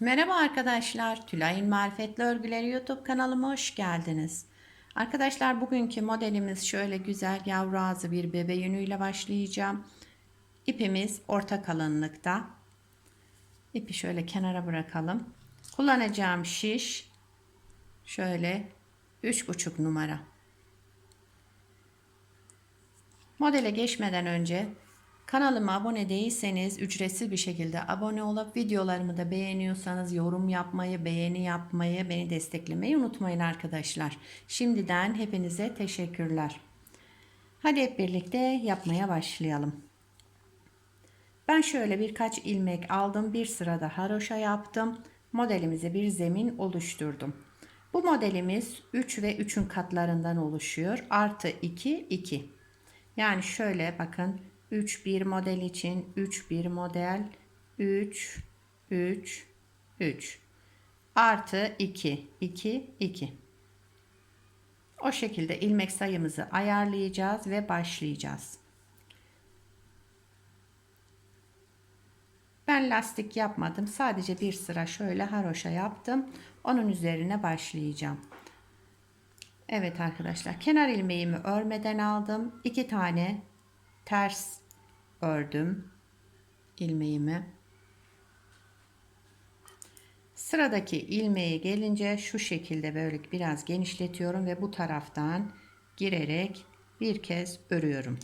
Merhaba arkadaşlar, Tülay'ın Marifetli Örgüleri YouTube kanalıma hoş geldiniz. Arkadaşlar bugünkü modelimiz şöyle güzel yavru ağzı bir bebe yünüyle başlayacağım. İpimiz orta kalınlıkta. İpi şöyle kenara bırakalım. Kullanacağım şiş şöyle 3,5 numara. Modele geçmeden önce kanalıma abone değilseniz ücretsiz bir şekilde abone olup videolarımı da beğeniyorsanız yorum yapmayı, beğeni yapmayı, beni desteklemeyi unutmayın arkadaşlar. Şimdiden hepinize teşekkürler. Hadi hep birlikte yapmaya başlayalım. Ben şöyle birkaç ilmek aldım. Bir sırada haroşa yaptım. Modelimize bir zemin oluşturdum. Bu modelimiz 3 ve 3'ün katlarından oluşuyor. Artı 2, 2. Yani şöyle bakın 3 bir model için 3 bir model 3 3 3 artı 2 2 2. O şekilde ilmek sayımızı ayarlayacağız ve başlayacağız. Ben lastik yapmadım. Sadece bir sıra şöyle haroşa yaptım. Onun üzerine başlayacağım. Evet arkadaşlar, kenar ilmeğimi örmeden aldım. 2 tane ters ördüm ilmeğimi. Sıradaki ilmeğe gelince şu şekilde böyle biraz genişletiyorum ve bu taraftan girerek bir kez örüyorum.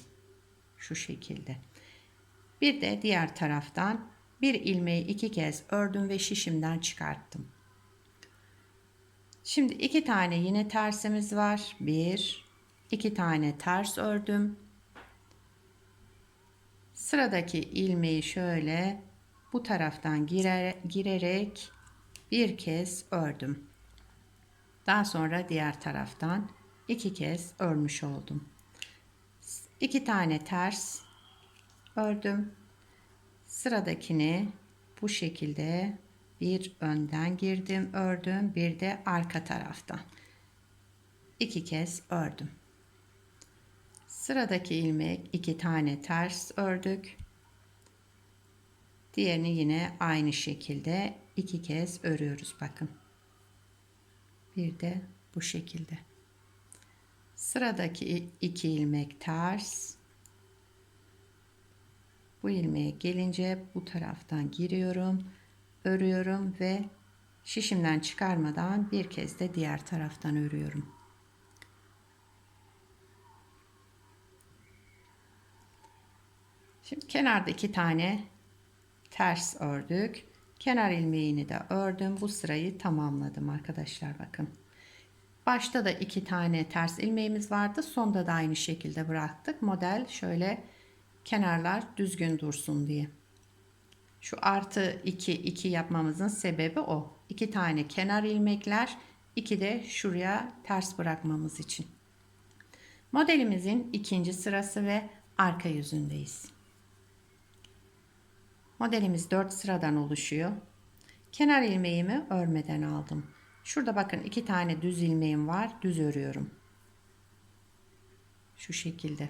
Şu şekilde. Bir de diğer taraftan bir ilmeği 2 kez ördüm ve şişimden çıkarttım. Şimdi 2 tane yine tersimiz var. 1 2 tane ters ördüm. Sıradaki ilmeği şöyle bu taraftan girerek bir kez ördüm. Daha sonra diğer taraftan 2 kez örmüş oldum. 2 tane ters ördüm. Sıradakini bu şekilde bir önden girdim, ördüm, bir de arka taraftan 2 kez ördüm. Sıradaki ilmek 2 tane ters ördük. Diğerini yine aynı şekilde 2 kez örüyoruz bakın. Bir de bu şekilde. Sıradaki 2 ilmek ters. Bu ilmeğe gelince bu taraftan giriyorum, örüyorum ve şişimden çıkarmadan bir kez de diğer taraftan örüyorum. Şimdi kenarda 2 tane ters ördük. Kenar ilmeğini de ördüm. Bu sırayı tamamladım arkadaşlar bakın. Başta da 2 tane ters ilmeğimiz vardı. Sonda da aynı şekilde bıraktık. Model şöyle kenarlar düzgün dursun diye. Şu artı 2 2 yapmamızın sebebi o. 2 tane kenar ilmekler, 2 de şuraya ters bırakmamız için. Modelimizin ikinci sırası ve arka yüzündeyiz. Modelimiz 4 sıradan oluşuyor. Kenar ilmeğimi örmeden aldım. Şurada bakın 2 tane düz ilmeğim var. Düz örüyorum. Şu şekilde.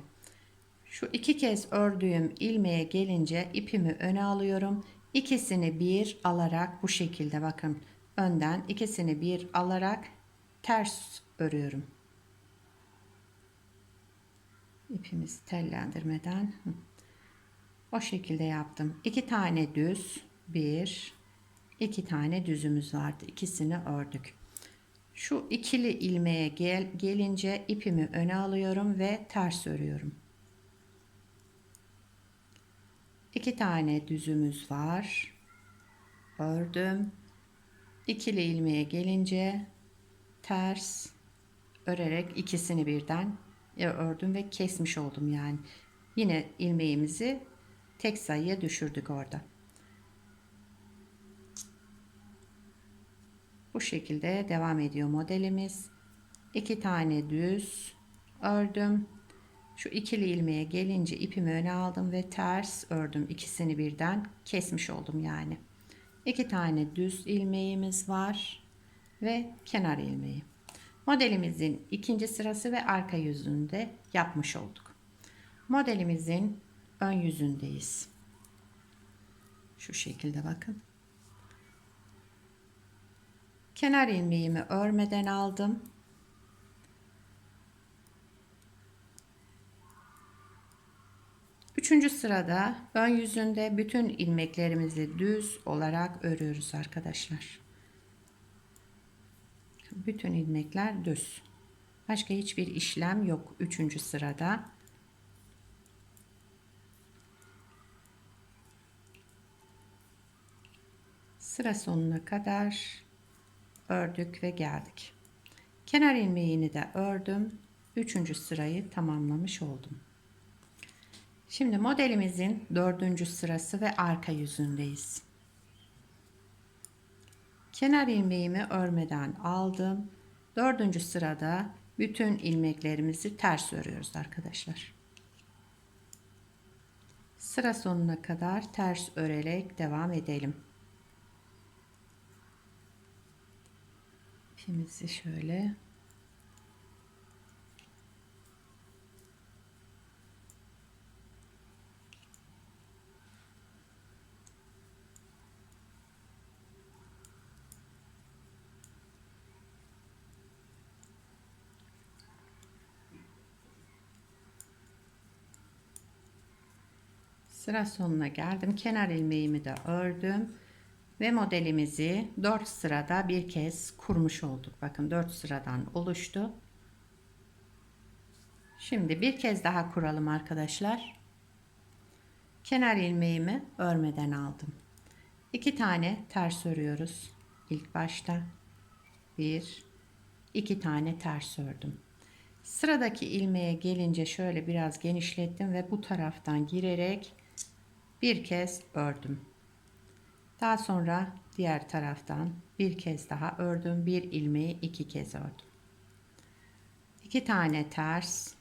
Şu 2 kez ördüğüm ilmeğe gelince ipimi öne alıyorum. İkisini bir alarak bu şekilde bakın önden ikisini bir alarak ters örüyorum. İpimizi tellendirmeden o şekilde yaptım. 2 tane düz, bir, 2 tane düzümüz vardı. İkisini ördük. Şu ikili ilmeğe gelince ipimi öne alıyorum ve ters örüyorum. 2 tane düzümüz var. Ördüm. İkili ilmeğe gelince ters örerek ikisini birden ördüm ve kesmiş oldum yani. Yine ilmeğimizi tek sayıya düşürdük orada. Bu şekilde devam ediyor modelimiz. 2 tane düz ördüm. Şu ikili ilmeğe gelince ipimi öne aldım ve ters ördüm. İkisini birden kesmiş oldum yani. 2 tane düz ilmeğimiz var ve kenar ilmeği. Modelimizin ikinci sırası ve arka yüzünde yapmış olduk. Modelimizin ön yüzündeyiz. Şu şekilde bakın. Kenar ilmeğimi örmeden aldım. Üçüncü sırada ön yüzünde bütün ilmeklerimizi düz olarak örüyoruz arkadaşlar. Bütün ilmekler düz. Başka hiçbir işlem yok üçüncü sırada. Sıra sonuna kadar ördük ve geldik. Kenar ilmeğini de ördüm. Üçüncü sırayı tamamlamış oldum. Şimdi modelimizin dördüncü sırası ve arka yüzündeyiz. Kenar ilmeğimi örmeden aldım. Dördüncü sırada bütün ilmeklerimizi ters örüyoruz arkadaşlar. Sıra sonuna kadar ters örerek devam edelim. İpimizi şöyle sıra sonuna geldim. Kenar ilmeğimi de ördüm ve modelimizi 4 sırada bir kez kurmuş olduk. Bakın 4 sıradan oluştu. Şimdi bir kez daha kuralım arkadaşlar. Kenar ilmeğimi örmeden aldım. 2 tane ters örüyoruz. İlk başta 1 2 tane ters ördüm. Sıradaki ilmeğe gelince şöyle biraz genişlettim ve bu taraftan girerek bir kez ördüm. Daha sonra diğer taraftan bir kez daha ördüm. Bir ilmeği 2 kez ördüm. 2 tane ters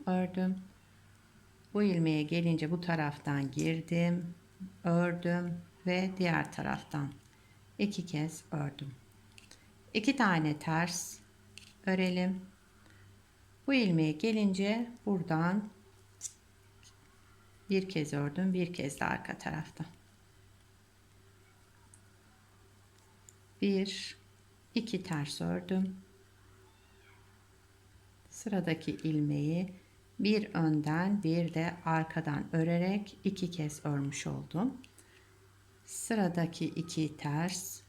ördüm. Bu ilmeğe gelince bu taraftan girdim, ördüm ve diğer taraftan 2 kez ördüm. 2 tane ters örelim. Bu ilmeğe gelince buradan bir kez ördüm, bir kez de arka taraftan. 1 2 ters ördüm. Sıradaki ilmeği bir önden bir de arkadan örerek 2 kez örmüş oldum. Sıradaki 2 ters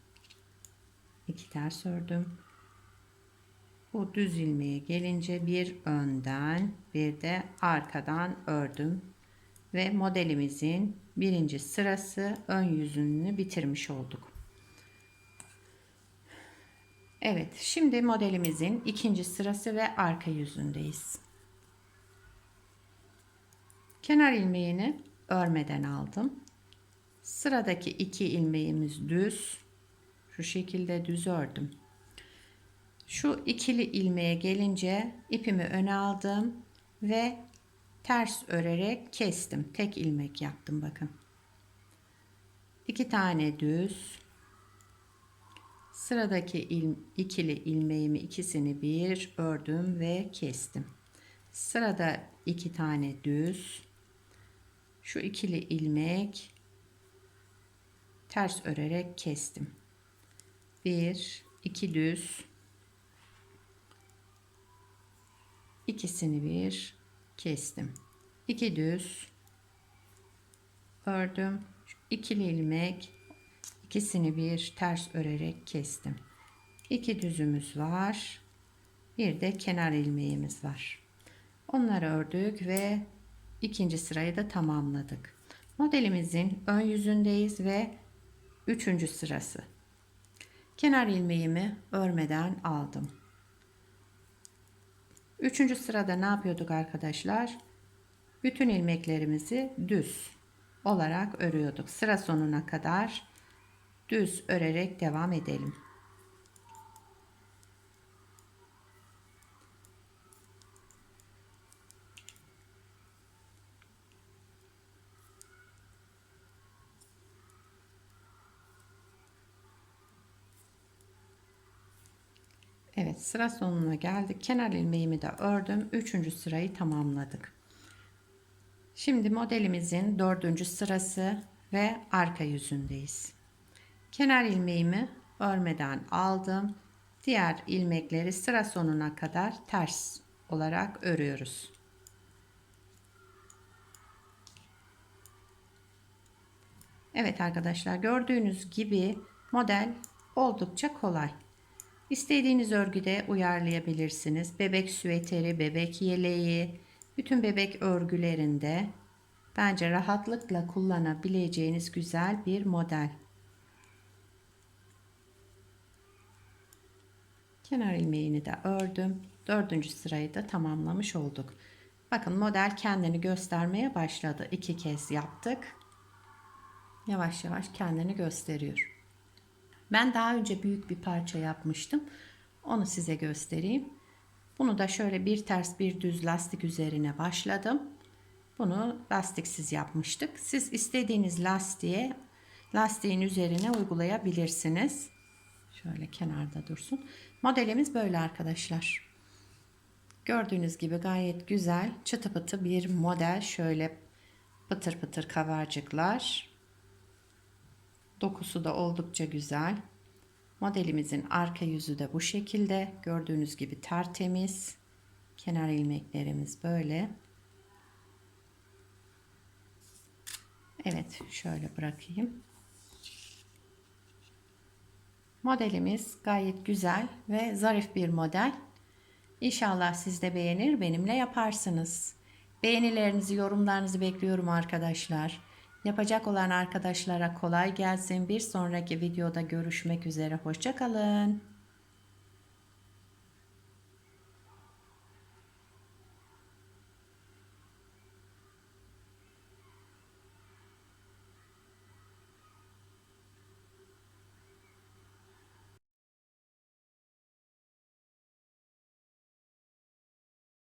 ördüm. Bu düz ilmeğe gelince bir önden bir de arkadan ördüm ve modelimizin birinci sırası ön yüzünü bitirmiş olduk. Evet, şimdi modelimizin ikinci sırası ve arka yüzündeyiz. Kenar ilmeğini örmeden aldım. Sıradaki 2 ilmeğimiz düz. Şu şekilde düz ördüm. Şu ikili ilmeğe gelince ipimi öne aldım ve ters örerek kestim. Tek ilmek yaptım bakın. 2 tane düz. Sıradaki ikili ilmeğimi ikisini bir ördüm ve kestim. Sırada 2 tane düz. Şu ikili ilmek ters örerek kestim. 1 2 düz. İkisini bir kestim. 2 düz ördüm. İkili ilmek ikisini bir ters örerek kestim. 2 düzümüz var. Bir de kenar ilmeğimiz var. Onları ördük ve ikinci sırayı da tamamladık. Modelimizin ön yüzündeyiz ve üçüncü sırası. Kenar ilmeğimi örmeden aldım. Üçüncü sırada ne yapıyorduk arkadaşlar? Bütün ilmeklerimizi düz olarak örüyorduk. Sıra sonuna kadar düz örerek devam edelim. Evet, sıra sonuna geldik. Kenar ilmeğimi de ördüm. Üçüncü sırayı tamamladık. Şimdi modelimizin dördüncü sırası ve arka yüzündeyiz. Kenar ilmeğimi örmeden aldım. Diğer ilmekleri sıra sonuna kadar ters olarak örüyoruz. Evet arkadaşlar, gördüğünüz gibi model oldukça kolay. İstediğiniz örgüde uyarlayabilirsiniz. Bebek süveteri, bebek yeleği, bütün bebek örgülerinde bence rahatlıkla kullanabileceğiniz güzel bir model. Kenar ilmeğini de ördüm. Dördüncü sırayı da tamamlamış olduk. Bakın model kendini göstermeye başladı. 2 kez yaptık. Yavaş yavaş kendini gösteriyor. Ben daha önce büyük bir parça yapmıştım. Onu size göstereyim. Bunu da şöyle bir ters bir düz lastik üzerine başladım. Bunu lastiksiz yapmıştık. Siz istediğiniz lastiğin üzerine uygulayabilirsiniz. Şöyle kenarda dursun. Modelimiz böyle arkadaşlar. Gördüğünüz gibi gayet güzel, çıtı pıtı bir model. Şöyle pıtır pıtır kavarcıklar. Dokusu da oldukça güzel. Modelimizin arka yüzü de bu şekilde. Gördüğünüz gibi tertemiz. Kenar ilmeklerimiz böyle. Evet, şöyle bırakayım. Modelimiz gayet güzel ve zarif bir model. İnşallah siz de beğenir, benimle yaparsınız. Beğenilerinizi, yorumlarınızı bekliyorum arkadaşlar. Yapacak olan arkadaşlara kolay gelsin. Bir sonraki videoda görüşmek üzere. Hoşça kalın.